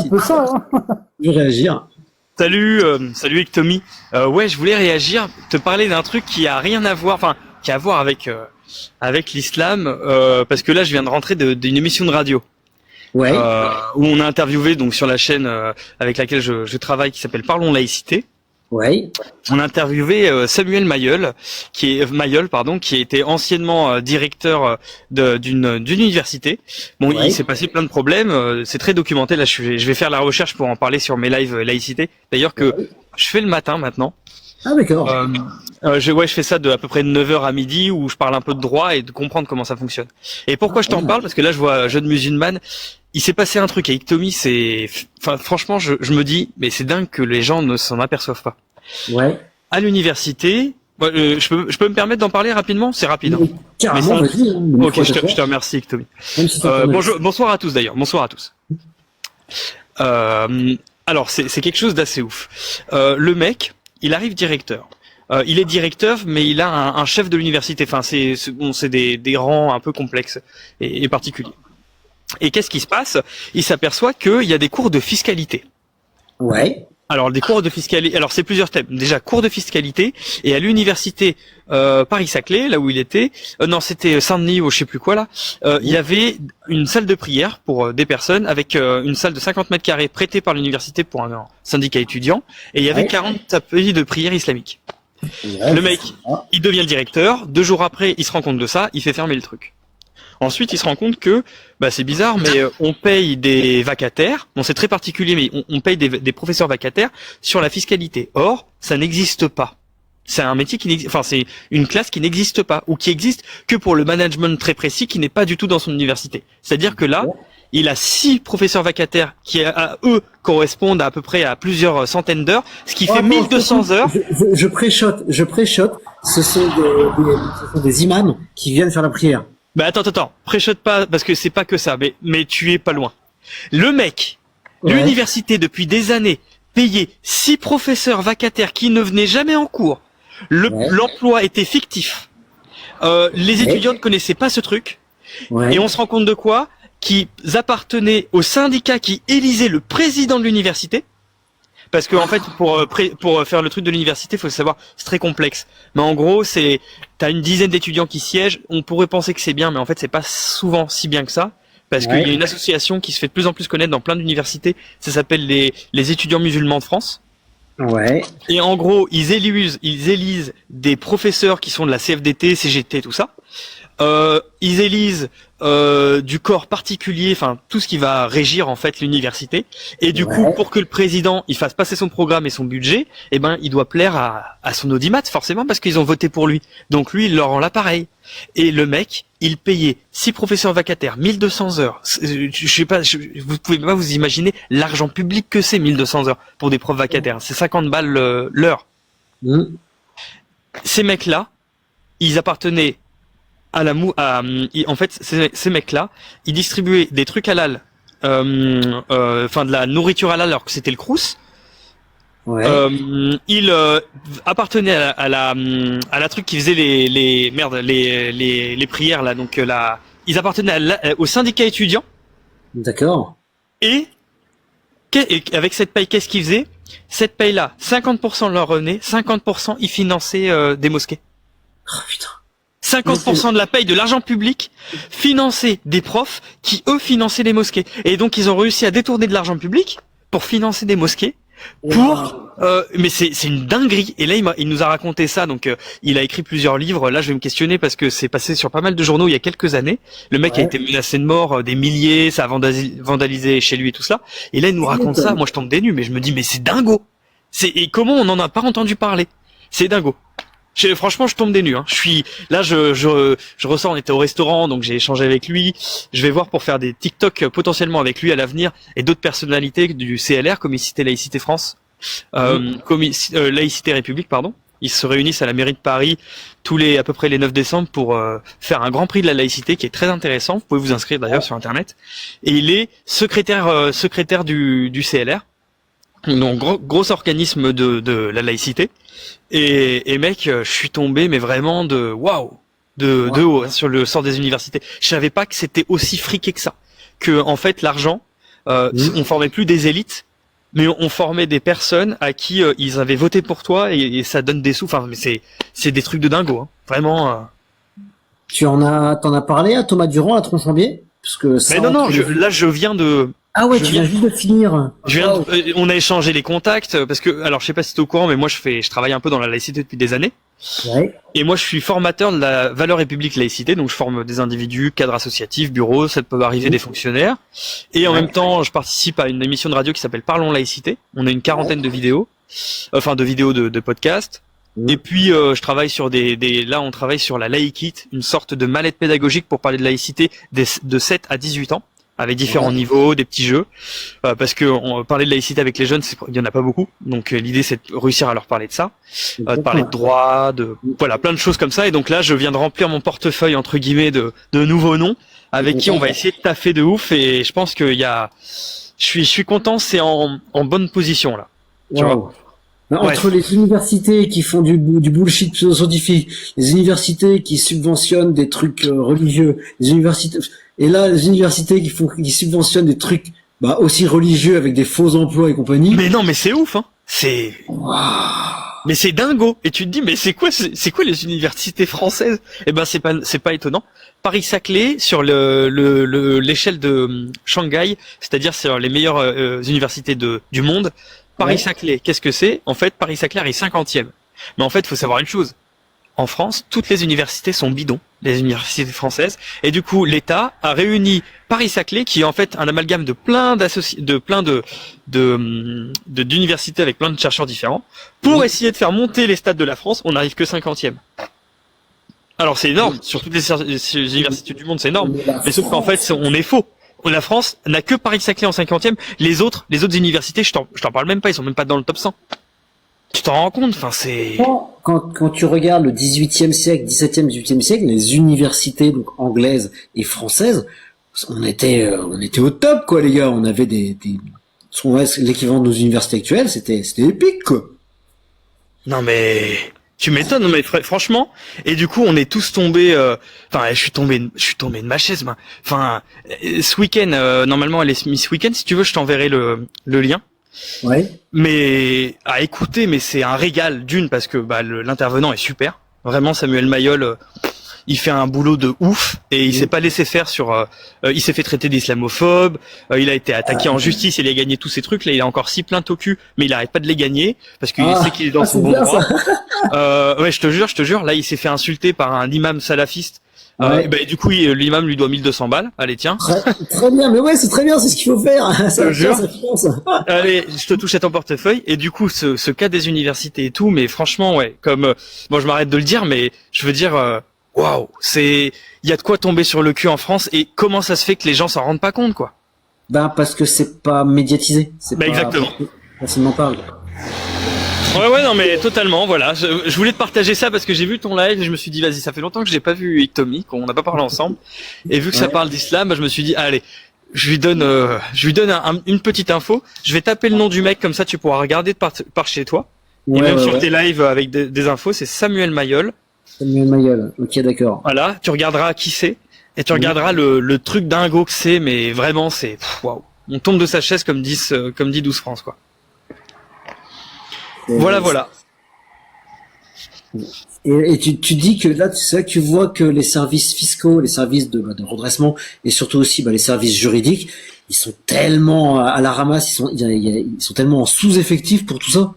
un peu ça. Hein. Je veux réagir. Salut Tommy. Ouais, je voulais réagir, te parler d'un truc qui a rien à voir, enfin, qui a à voir avec l'islam, parce que là, je viens de rentrer d'une émission de radio. Ouais. Où on a interviewé donc sur la chaîne avec laquelle je travaille, qui s'appelle Parlons Laïcité. Ouais. On a interviewé Samuel Mayol, qui était anciennement directeur d'une université. Bon, Ouais. il s'est passé plein de problèmes. C'est très documenté. Là, je vais faire la recherche pour en parler sur mes lives laïcité. D'ailleurs que je fais le matin maintenant. Ah d'accord. Je fais ça de à peu près de 9h à midi où je parle un peu de droit et de comprendre comment ça fonctionne. Et pourquoi je t'en parle? Parce que là, je vois Jeune Musulmane. Il s'est passé un truc avec Tommy, franchement, je me dis, mais c'est dingue que les gens ne s'en aperçoivent pas. Ouais. À l'université, je peux me permettre d'en parler rapidement? C'est rapide. Hein. Carrément, vas-y. Hein, ok, je te remercie, Tommy. Bonsoir à tous d'ailleurs. Bonsoir à tous. Alors, c'est quelque chose d'assez ouf. Le mec, il arrive directeur. Il est directeur, mais il a un chef de l'université. Enfin, c'est des rangs un peu complexes et particuliers. Et qu'est-ce qui se passe? Il s'aperçoit qu'il y a des cours de fiscalité. Ouais. Alors des cours de fiscalité. Alors c'est plusieurs thèmes. Déjà cours de fiscalité et à l'université Paris-Saclay, là où il était. Non, c'était Saint-Denis ou je sais plus quoi là. Il y avait une salle de prière pour des personnes avec une salle de 50 mètres carrés prêtée par l'université pour un syndicat étudiant. Et il y avait 40 tapis de prière islamique. Ouais, Le mec, il devient le directeur. 2 jours après, il se rend compte de ça. Il fait fermer le truc. Ensuite, il se rend compte que, c'est bizarre, mais on paye des vacataires. Bon, c'est très particulier, mais on paye des professeurs vacataires sur la fiscalité. Or, ça n'existe pas. C'est un métier qui n'existe, enfin, c'est une classe qui n'existe pas, ou qui existe que pour le management très précis, qui n'est pas du tout dans son université. C'est-à-dire que là, il a 6 professeurs vacataires qui, à eux, correspondent à peu près à plusieurs centaines d'heures, ce qui fait 1200 heures. Je préchote. Ce sont des imams qui viennent faire la prière. Attends, préchote pas, parce que c'est pas que ça, mais tu es pas loin. Le mec, l'université depuis des années, payait 6 professeurs vacataires qui ne venaient jamais en cours. L'emploi était fictif. Les étudiants ne connaissaient pas ce truc. Et on se rend compte de quoi? Qu'ils appartenaient au syndicat qui élisait le président de l'université. Parce que en fait, pour faire le truc de l'université, faut savoir, c'est très complexe. Mais en gros, t'as une dizaine d'étudiants qui siègent. On pourrait penser que c'est bien, mais en fait, c'est pas souvent si bien que ça. Parce qu'il y a une association qui se fait de plus en plus connaître dans plein d'universités. Ça s'appelle les étudiants musulmans de France. Ouais. Et en gros, ils élisent des professeurs qui sont de la CFDT, CGT, tout ça. Ils élisent du corps particulier, enfin tout ce qui va régir en fait l'université. Et du coup, pour que le président il fasse passer son programme et son budget, il doit plaire à son audimat forcément parce qu'ils ont voté pour lui. Donc lui, il leur rend l'appareil. Et le mec, il payait 6 professeurs vacataires, 1200 heures. Je sais pas, vous pouvez pas vous imaginer l'argent public que c'est 1200 heures pour des profs vacataires. C'est 50 balles l'heure. Ces mecs-là, ils appartenaient en fait, ces mecs-là, ils distribuaient des trucs halal, de la nourriture halal alors que c'était le Crous. Ils appartenaient à la truc qui faisait les prières là, donc ils appartenaient au syndicat étudiant. D'accord. Et avec cette paye, qu'est-ce qu'ils faisaient? Cette paye-là, 50% leur revenait, 50% ils finançaient des mosquées. Oh putain. 50% de la paye de l'argent public finançait des profs qui, eux, finançaient les mosquées. Et donc, ils ont réussi à détourner de l'argent public pour financer des mosquées. Mais c'est une dinguerie. Et là, il nous a raconté ça. Donc, il a écrit plusieurs livres. Là, je vais me questionner parce que c'est passé sur pas mal de journaux il y a quelques années. Le mec a été menacé de mort, des milliers, ça a vandalisé chez lui et tout ça. Et là, il nous raconte ça. Moi, je tombe des nues, mais je me dis, mais c'est dingo. Et comment on n'en a pas entendu parler? C'est dingo. Franchement, je tombe des nues. Hein. Je ressors. On était au restaurant, donc j'ai échangé avec lui. Je vais voir pour faire des TikTok potentiellement avec lui à l'avenir et d'autres personnalités du CLR, Comité Laïcité France, Laïcité République, pardon. Ils se réunissent à la mairie de Paris à peu près les 9 décembre pour faire un grand prix de la laïcité qui est très intéressant. Vous pouvez vous inscrire d'ailleurs sur internet. Et il est secrétaire du CLR. Donc gros organisme de la laïcité et mec, je suis tombé mais vraiment de haut sur le sort des universités. Je savais pas que c'était aussi friqué que ça, que en fait l'argent on formait plus des élites, mais on formait des personnes à qui ils avaient voté pour toi et ça donne des sous. Enfin, mais c'est des trucs de dingo, hein. Vraiment. T'en as parlé à Thomas Durand, à Tronchambier? Parce que ça, Mais non, là je viens de. Ah ouais, tu viens juste de finir. On a échangé les contacts parce que, alors je sais pas si t'es au courant, mais moi je travaille un peu dans la laïcité depuis des années. Ouais. Et moi je suis formateur de la valeur république laïcité, donc je forme des individus, cadres associatifs, bureaux, ça peut arriver des fonctionnaires. Et en même temps, je participe à une émission de radio qui s'appelle Parlons laïcité. On a une quarantaine de vidéos, de podcasts. Et puis je travaille sur là on travaille sur la laïkit, une sorte de mallette pédagogique pour parler de laïcité de 7 à 18 ans. Avec différents niveaux, des petits jeux, parce que parler de laïcité avec les jeunes, il y en a pas beaucoup. Donc l'idée c'est de réussir à leur parler de ça, de parler de droit, voilà, plein de choses comme ça. Et donc là, je viens de remplir mon portefeuille entre guillemets de nouveaux noms avec qui on va essayer de taffer de ouf. Et je pense qu'il y a, je suis content, c'est en bonne position là. Tu vois. Entre les universités qui font du bullshit pseudo-scientifique, les universités qui subventionnent des trucs religieux, les universités, et là les universités qui subventionnent des trucs aussi religieux avec des faux emplois et compagnie. Mais non, mais c'est ouf, hein. Mais c'est dingo. Et tu te dis, mais c'est quoi les universités françaises? Eh ben c'est pas étonnant. Paris-Saclay sur l'échelle de Shanghai, c'est-à-dire sur les meilleures universités du monde. Paris-Saclay, qu'est-ce que c'est? En fait, Paris-Saclay est 50e. Mais en fait, il faut savoir une chose. En France, toutes les universités sont bidons, les universités françaises. Et du coup, l'État a réuni Paris-Saclay, qui est en fait un amalgame de plein d'universités avec plein de chercheurs différents, pour essayer de faire monter les stades de la France. On n'arrive que 50e. Alors c'est énorme, sur toutes les universités du monde, c'est énorme. Mais sauf qu'en fait, on est faux. La France n'a que Paris-Saclay en 50e. Les autres universités, je t'en parle même pas, ils sont même pas dans le top 100. Tu t'en rends compte? Enfin, c'est... Quand tu regardes le 18e siècle, 17e, 18e siècle, les universités, donc anglaises et françaises, on était au top, quoi, les gars. On avait l'équivalent de nos universités actuelles, c'était épique, quoi. Non, mais... Tu m'étonnes, mais franchement, et du coup on est tous tombés. Enfin, je suis tombé de ma chaise. Enfin, ce week-end, normalement elle est mise ce week-end. Si tu veux, je t'enverrai le lien. Ouais. Mais à écouter, mais c'est un régal parce que l'intervenant est super. Vraiment, Samuel Mayol, il fait un boulot de ouf et il s'est pas laissé faire il s'est fait traiter d'islamophobe, il a été attaqué en justice, il a gagné tous ces trucs là, il a encore 6 plaintes au cul, mais il arrête pas de les gagner parce qu'il sait qu'il est dans son bon droit. Ouais, je te jure, là il s'est fait insulter par un imam salafiste. Du coup, l'imam lui doit 1200 balles. Allez, tiens. Très bien, mais ouais, c'est très bien, c'est ce qu'il faut faire. Ça finance. Allez, je te touche à ton portefeuille. Et du coup, ce cas des universités et tout, mais franchement, ouais, comme, je m'arrête de le dire, mais je veux dire, waouh, il y a de quoi tomber sur le cul en France. Et comment ça se fait que les gens s'en rendent pas compte, quoi? Parce que c'est pas médiatisé. Exactement. Facilement parle. Ouais, non, mais totalement, voilà. Je voulais te partager ça parce que j'ai vu ton live et je me suis dit, vas-y, ça fait longtemps que j'ai pas vu Tommy, qu'on n'a pas parlé ensemble. Et vu que ça parle d'islam, je me suis dit, allez, je lui donne une petite info. Je vais taper le nom du mec, comme ça tu pourras regarder par chez toi. Et même sur tes lives avec des infos, c'est Samuel Mayol. Samuel Mayol, ok, d'accord. Voilà, tu regarderas qui c'est et tu regarderas le truc dingo que c'est, mais vraiment, c'est, waouh. On tombe de sa chaise comme dit 12 France, quoi. Voilà. Et tu dis que là, c'est là que tu vois que les services fiscaux, les services de redressement et surtout aussi les services juridiques, ils sont tellement à la ramasse, ils sont tellement en sous-effectif pour tout ça.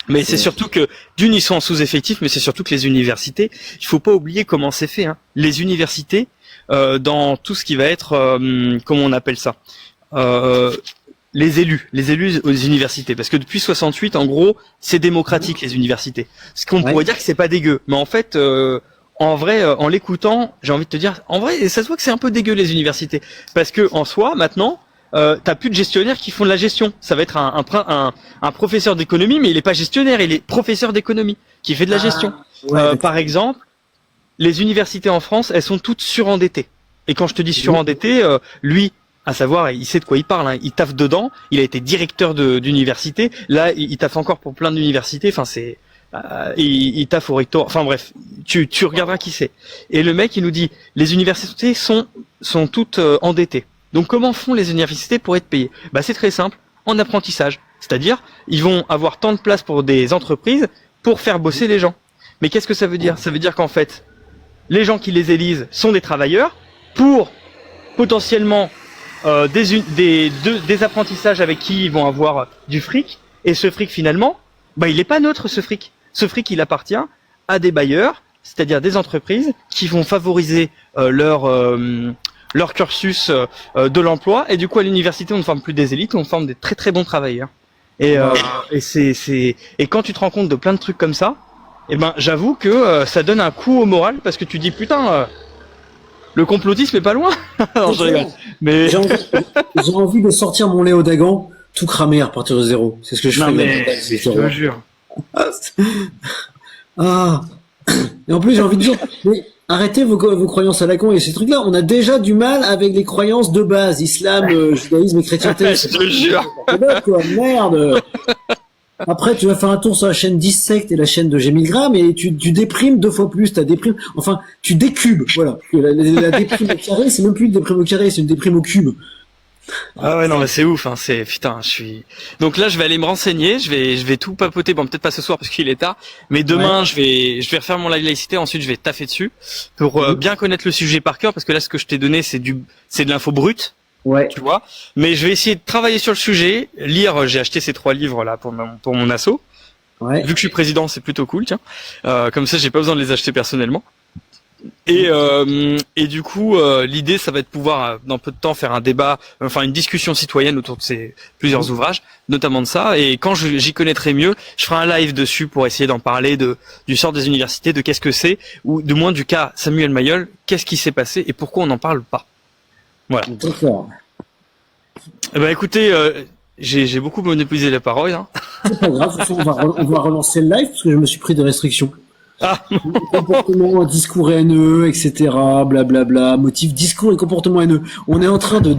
Mais c'est surtout que ils sont en sous-effectif, mais c'est surtout que les universités, il faut pas oublier comment c'est fait. Hein. Les universités, dans tout ce qui va être, comment on appelle ça, les élus aux universités, parce que depuis 68, en gros, c'est démocratique les universités. Ce qu'on pourrait dire que c'est pas dégueu, mais en fait, en vrai, en l'écoutant, j'ai envie de te dire, en vrai, ça se voit que c'est un peu dégueu les universités, parce que en soi, maintenant, t'as plus de gestionnaires qui font de la gestion. Ça va être un professeur d'économie, mais il est pas gestionnaire, il est professeur d'économie qui fait de la gestion. Par exemple, les universités en France, elles sont toutes surendettées. Et quand je te dis surendettées, lui, à savoir, il sait de quoi il parle, hein. Il taffe dedans, il a été directeur d'université, là, il taffe encore pour plein d'universités, enfin, c'est, il taffe au rectorat, enfin bref, tu regarderas qui c'est. Et le mec, il nous dit, les universités sont toutes endettées. Donc comment font les universités pour être payées? Bah c'est très simple, en apprentissage. C'est-à-dire, ils vont avoir tant de place pour des entreprises pour faire bosser les gens. Mais qu'est-ce que ça veut dire? Ça veut dire qu'en fait, les gens qui les élisent sont des travailleurs pour potentiellement des apprentissages avec qui ils vont avoir du fric. Et ce fric finalement, bah il est pas neutre ce fric. Ce fric il appartient à des bailleurs, c'est-à-dire des entreprises qui vont favoriser leur cursus de l'emploi. Et du coup à l'université on ne forme plus des élites, on forme des très très bons travailleurs. Et quand tu te rends compte de plein de trucs comme ça, eh ben j'avoue que ça donne un coup au moral parce que tu dis putain le complotisme est pas loin. Non, je rigole. Mais j'ai envie de sortir mon Léo Dagan tout cramé à partir de zéro. C'est ce que je fais. Je te jure. Ah. Et en plus j'ai envie de dire mais arrêtez vos croyances à la con et ces trucs-là. On a déjà du mal avec les croyances de base, islam, judaïsme et chrétienté. Je te jure. Quoi, merde. Après, tu vas faire un tour sur la chaîne 10 sectes et la chaîne de G1000 et tu déprimes 2 fois plus, enfin, tu décubes, voilà. La déprime au carré, c'est même plus une déprime au carré, c'est une déprime au cube. Ah ouais, non, mais c'est ouf, hein, donc là, je vais aller me renseigner, je vais tout papoter, bon, peut-être pas ce soir parce qu'il est tard, mais demain, je vais refaire mon live laïcité, ensuite je vais taffer dessus pour bien connaître le sujet par cœur parce que là, ce que je t'ai donné, c'est de l'info brute. Ouais. Tu vois, mais je vais essayer de travailler sur le sujet, lire. J'ai acheté ces 3 livres là pour mon asso. Ouais. Vu que je suis président, c'est plutôt cool, tiens. Comme ça, j'ai pas besoin de les acheter personnellement. Et du coup, l'idée, ça va être de pouvoir dans peu de temps faire un débat, enfin une discussion citoyenne autour de ces plusieurs ouvrages, notamment de ça. Et quand j'y connaîtrai mieux, je ferai un live dessus pour essayer d'en parler du sort des universités, de qu'est-ce que c'est, ou du moins du cas Samuel Mayol, qu'est-ce qui s'est passé et pourquoi on n'en parle pas. Voilà. D'accord. Bah écoutez, j'ai beaucoup monopolisé la parole. Hein. C'est pas grave, de toute façon, on va relancer le live parce que je me suis pris des restrictions. Ah. Comportement, discours haineux, etc. Blablabla, motif, discours et comportement haineux. On est en train de